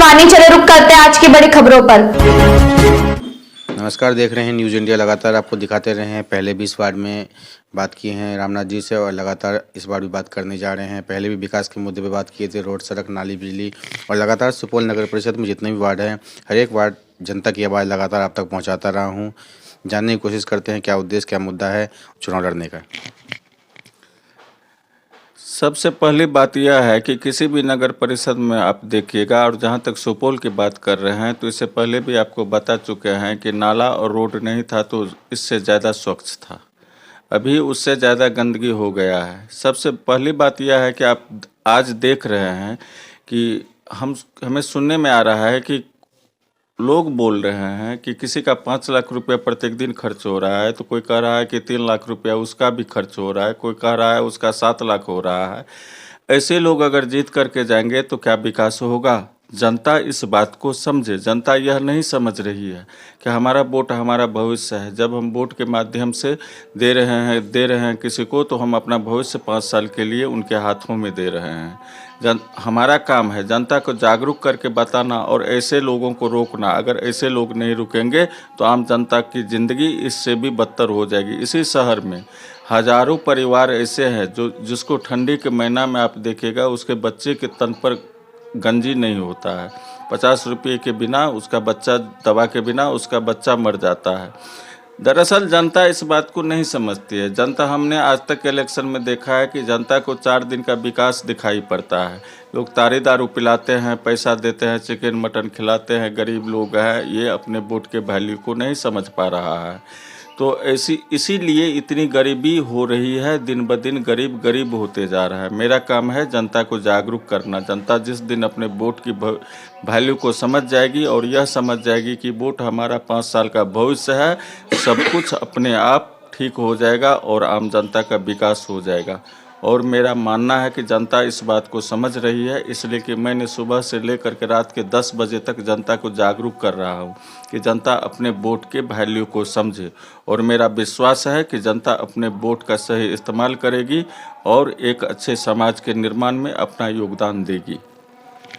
आने चले, रुक करते हैं आज की बड़ी खबरों पर। नमस्कार, देख रहे हैं न्यूज़ इंडिया। लगातार आपको दिखाते रहे हैं। पहले भी इस वार्ड में बात किए हैं रामनाथ जी से और लगातार इस बार भी बात करने जा रहे हैं। पहले भी विकास के मुद्दे पे बात किए थे, रोड, सड़क, नाली, बिजली, और लगातार सुपौल नगर परिषद में जितने भी वार्ड हैं, हर एक वार्ड जनता की आवाज़ लगातार आप तक पहुँचाता रहा हूँ। जानने की कोशिश करते हैं क्या उद्देश्य, क्या मुद्दा है चुनाव लड़ने का। सबसे पहली बात यह है कि किसी भी नगर परिषद में आप देखिएगा, और जहाँ तक सुपौल की बात कर रहे हैं तो इससे पहले भी आपको बता चुके हैं कि नाला और रोड नहीं था तो इससे ज़्यादा स्वच्छ था। अभी उससे ज़्यादा गंदगी हो गया है। सबसे पहली बात यह है कि आप आज देख रहे हैं कि हमें सुनने में आ रहा है कि लोग बोल रहे हैं कि किसी का 5 लाख रुपया प्रत्येक दिन खर्च हो रहा है, तो कोई कह रहा है कि 3 लाख रुपया उसका भी खर्च हो रहा है, कोई कह रहा है उसका 7 लाख हो रहा है। ऐसे लोग अगर जीत करके जाएंगे तो क्या विकास होगा? जनता इस बात को समझे। जनता यह नहीं समझ रही है कि हमारा वोट हमारा भविष्य है। जब हम वोट के माध्यम से दे रहे हैं किसी को, तो हम अपना भविष्य 5 साल के लिए उनके हाथों में दे रहे हैं। हमारा काम है जनता को जागरूक करके बताना और ऐसे लोगों को रोकना। अगर ऐसे लोग नहीं रुकेंगे तो आम जनता की ज़िंदगी इससे भी बदतर हो जाएगी। इसी शहर में हजारों परिवार ऐसे हैं जिसको ठंडी के महीना में आप देखिएगा उसके बच्चे के तन पर गंजी नहीं होता है। 50 रुपये के बिना उसका बच्चा, दवा के बिना उसका बच्चा मर जाता है। दरअसल जनता इस बात को नहीं समझती है। जनता, हमने आज तक इलेक्शन में देखा है कि जनता को 4 दिन का विकास दिखाई पड़ता है। लोग तारी दारू पिलाते हैं, पैसा देते हैं, चिकन मटन खिलाते हैं। गरीब लोग हैं, ये अपने वोट के वैल्यू को नहीं समझ पा रहा है। तो इसीलिए इतनी गरीबी हो रही है। दिन ब दिन गरीब होते जा रहा है। मेरा काम है जनता को जागरूक करना। जनता जिस दिन अपने वोट की वैल्यू को समझ जाएगी और यह समझ जाएगी कि वोट हमारा 5 साल का भविष्य है, सब कुछ अपने आप ठीक हो जाएगा और आम जनता का विकास हो जाएगा। और मेरा मानना है कि जनता इस बात को समझ रही है, इसलिए कि मैंने सुबह से लेकर के रात के 10 बजे तक जनता को जागरूक कर रहा हूँ कि जनता अपने वोट के वैल्यू को समझे। और मेरा विश्वास है कि जनता अपने वोट का सही इस्तेमाल करेगी और एक अच्छे समाज के निर्माण में अपना योगदान देगी।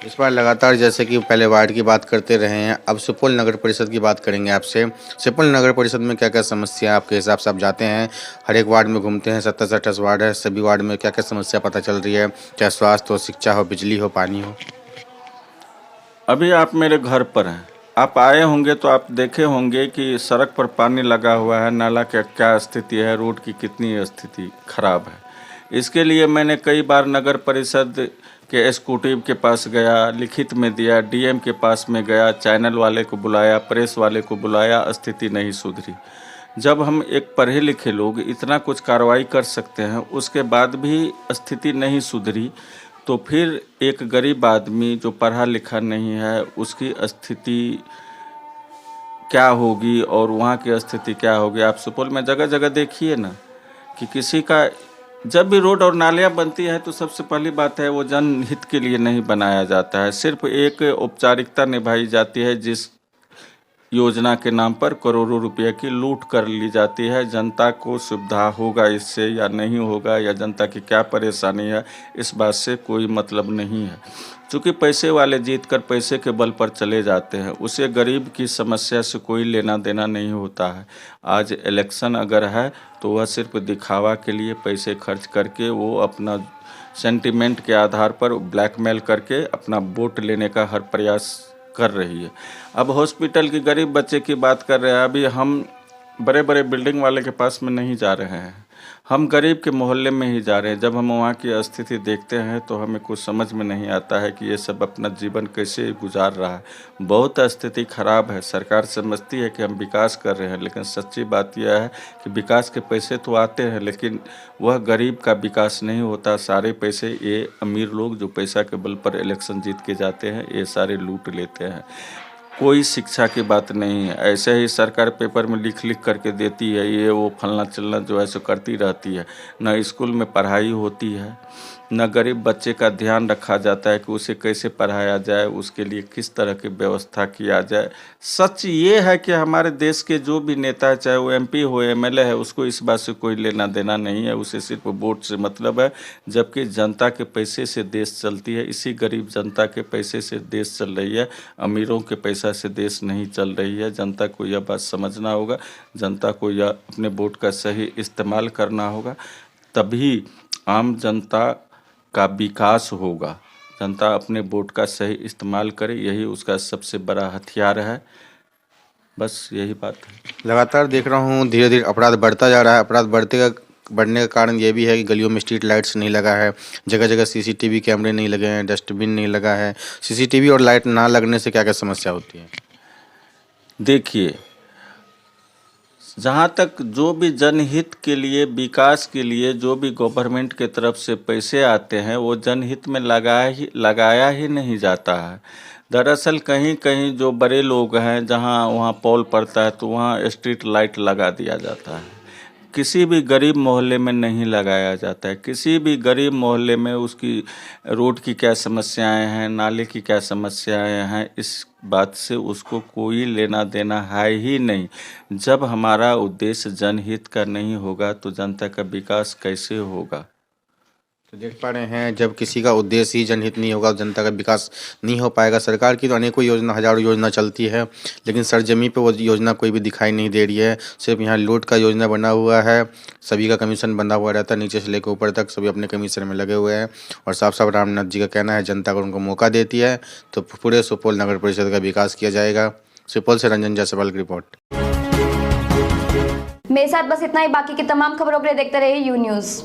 इस बार लगातार जैसे कि पहले वार्ड की बात करते रहे हैं, अब सुपौल नगर परिषद की बात करेंगे आपसे। सुपौल नगर परिषद में क्या क्या समस्या आपके हिसाब से आप जाते हैं, हर एक वार्ड में घूमते हैं, 27-28 वार्ड है, सभी वार्ड में क्या क्या समस्या पता चल रही है, चाहे स्वास्थ्य हो, शिक्षा हो, बिजली हो, पानी हो? अभी आप मेरे घर पर हैं, आप आए होंगे तो आप देखे होंगे कि सड़क पर पानी लगा हुआ है, नाला का क्या स्थिति है, रोड की कितनी स्थिति खराब है। इसके लिए मैंने कई बार नगर परिषद के एग्जीक्यूटिव के पास गया, लिखित में दिया, डीएम के पास में गया, चैनल वाले को बुलाया, प्रेस वाले को बुलाया, स्थिति नहीं सुधरी। जब हम एक पढ़े लिखे लोग इतना कुछ कार्रवाई कर सकते हैं, उसके बाद भी स्थिति नहीं सुधरी, तो फिर एक गरीब आदमी जो पढ़ा लिखा नहीं है उसकी स्थिति क्या होगी और वहाँ की स्थिति क्या होगी। आप सुपौल में जगह जगह देखिए ना कि किसी का जब भी रोड और नालियाँ बनती हैं तो सबसे पहली बात है वो जनहित के लिए नहीं बनाया जाता है। सिर्फ एक औपचारिकता निभाई जाती है, जिस योजना के नाम पर करोड़ों रुपए की लूट कर ली जाती है। जनता को सुविधा होगा इससे या नहीं होगा, या जनता की क्या परेशानी है, इस बात से कोई मतलब नहीं है। चूँकि पैसे वाले जीत कर पैसे के बल पर चले जाते हैं, उसे गरीब की समस्या से कोई लेना देना नहीं होता है। आज इलेक्शन अगर है तो वह सिर्फ दिखावा के लिए पैसे खर्च करके वो अपना सेंटिमेंट के आधार पर ब्लैकमेल करके अपना वोट लेने का हर प्रयास कर रही है। अब हॉस्पिटल की गरीब बच्चे की बात कर रहे हैं। अभी हम बड़े बड़े बिल्डिंग वाले के पास में नहीं जा रहे हैं, हम गरीब के मोहल्ले में ही जा रहे हैं। जब हम वहाँ की स्थिति देखते हैं तो हमें कुछ समझ में नहीं आता है कि ये सब अपना जीवन कैसे गुजार रहा है। बहुत स्थिति खराब है। सरकार समझती है कि हम विकास कर रहे हैं, लेकिन सच्ची बात यह है कि विकास के पैसे तो आते हैं लेकिन वह गरीब का विकास नहीं होता। सारे पैसे ये अमीर लोग जो पैसा के बल पर इलेक्शन जीत के जाते हैं, ये सारे लूट लेते हैं। कोई शिक्षा की बात नहीं है। ऐसे ही सरकार पेपर में लिख लिख करके देती है, ये वो फलना चलना जो है सो करती रहती है। न स्कूल में पढ़ाई होती है, न गरीब बच्चे का ध्यान रखा जाता है कि उसे कैसे पढ़ाया जाए, उसके लिए किस तरह की व्यवस्था किया जाए। सच ये है कि हमारे देश के जो भी नेता है, चाहे वो MP हो MLA है, उसको इस बात से कोई लेना देना नहीं है, उसे सिर्फ वोट से मतलब है। जबकि जनता के पैसे से देश चलती है, इसी गरीब जनता के पैसे से देश चल रही है, अमीरों के पैसा से देश नहीं चल रही है। जनता को यह बात समझना होगा, जनता को यह अपने वोट का सही इस्तेमाल करना होगा, तभी आम जनता का विकास होगा। जनता अपने वोट का सही इस्तेमाल करे, यही उसका सबसे बड़ा हथियार है। बस यही बात है। लगातार देख रहा हूँ धीरे धीरे अपराध बढ़ता जा रहा है। अपराध बढ़ने का कारण ये भी है कि गलियों में स्ट्रीट लाइट्स नहीं लगा है, जगह जगह CCTV कैमरे नहीं लगे हैं, डस्टबिन नहीं लगा है। CCTV और लाइट ना लगने से क्या क्या समस्या होती है? देखिए, जहाँ तक जो भी जनहित के लिए, विकास के लिए जो भी गवर्नमेंट के तरफ से पैसे आते हैं, वो जनहित में लगाया ही नहीं जाता है। दरअसल कहीं कहीं जो बड़े लोग हैं, जहाँ वहाँ पोल पड़ता है तो वहाँ स्ट्रीट लाइट लगा दिया जाता है। किसी भी गरीब मोहल्ले में नहीं लगाया जाता है। किसी भी गरीब मोहल्ले में उसकी रोड की क्या समस्याएं हैं, नाले की क्या समस्याएं हैं, इस बात से उसको कोई लेना देना है ही नहीं। जब हमारा उद्देश्य जनहित का नहीं होगा तो जनता का विकास कैसे होगा? तो देख पा रहे हैं, जब किसी का उद्देश्य ही जनहित नहीं होगा तो जनता का विकास नहीं हो पाएगा। सरकार की तो अनेकों योजना, हजारों योजना चलती है, लेकिन सरजमी पे वो योजना कोई भी दिखाई नहीं दे रही है। सिर्फ यहाँ लूट का योजना बना हुआ है, सभी का कमीशन बंधा हुआ रहता है, नीचे से लेकर ऊपर तक सभी अपने कमीशन में लगे हुए हैं। और साफ साफ रामनाथ जी का कहना है, जनता अगर उनको मौका देती है तो पूरे सुपौल नगर परिषद का विकास किया जाएगा। सुपौल से रंजन जायसवाल की रिपोर्ट। मेरे साथ बस इतना ही। बाकी की तमाम खबरों के लिए देखते रहिए U News।